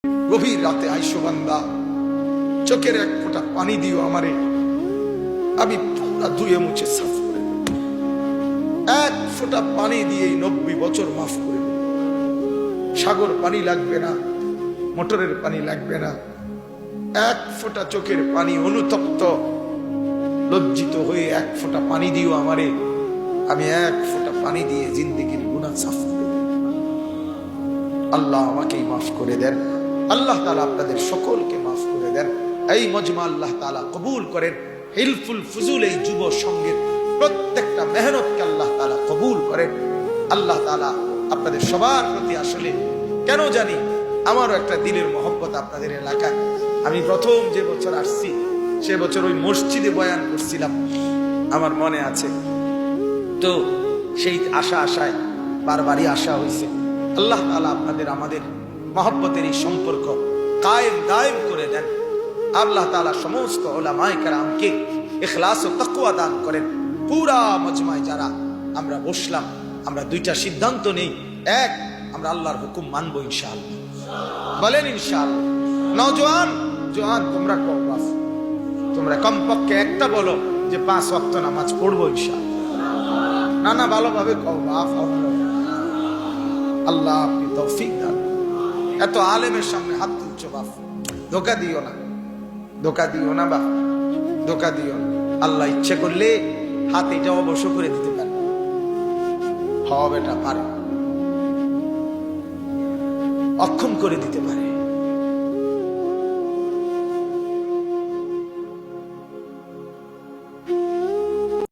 গভীর রাতে আইসো বান্দা, চোখের এক ফোঁটা পানি দিও আমারে, আমি পুরা ধুয়ে মুছে সাফ করে দেব। এক ফোঁটা পানি দিয়ে 90 বছর মাফ করে দেব। সাগর পানি লাগবে না, মোটরের পানি লাগবে না, এক ফোঁটা চোখের পানি, অনুতপ্ত লজ্জিত হয়ে এক ফোঁটা পানি দিও আমারে, আমি এক ফোঁটা পানি দিয়ে জিন্দেগির গুনাহ সাফ করে দেব। আল্লাহ আমাকেই মাফ করে দেন, আল্লাহ তাআলা আপনাদের সকলকে মাফ করে দেন। এই মজমা আল্লাহ তাআলা কবুল করেন। হিলফুল ফুজুল এই যুব সঙ্গের প্রত্যেকটা মেহনতকে আল্লাহ তাআলা কবুল করেন। আল্লাহ তাআলা আপনাদের সবার প্রতি আসলে কেন জানি আমারও একটা দিলের মহব্বত আপনাদের এলাকায়। আমি প্রথম যে বছর আসছি সে বছর ওই মসজিদে বয়ান করছিলাম, আমার মনে আছে। তো সেই আশায় বারবারই আসা হয়েছে। আল্লাহ তাআলা আপনাদের আমাদের মহব্বতের এই সম্পর্ক কায়েম দায়েম করে দেন। আল্লাহ তাআলা সমস্ত উলামায়ে কেরামকে ইখলাস ও তাকওয়া দান করেন। পুরা মজমায় যারা আমরা বসলাম, আমরা দুইটা সিদ্ধান্ত নেই। এক, আমরা আল্লাহর হুকুম মানবো ইনশাআল্লাহ, বলেন ইনশাআল্লাহ। নওজোয়ান জওয়ান তোমরা কও বাস, তোমরা কমপক্ষে একটা বলো যে 5 ওয়াক্ত নামাজ পড়বো ইনশাআল্লাহ। না ভালোভাবে কও বাপ, আল্লাহ আপনি তৌফিক দান। এত আলেমের সামনে হাত তুলছো বাপ, ধোকা দিও না, ধোকা দিও না বাপ, ধোকা দিও না। আল্লাহ ইচ্ছে করলে হাত এটা অবশ্য করে দিতে পারে, হব এটা পারে, অক্ষম করে দিতে পারে।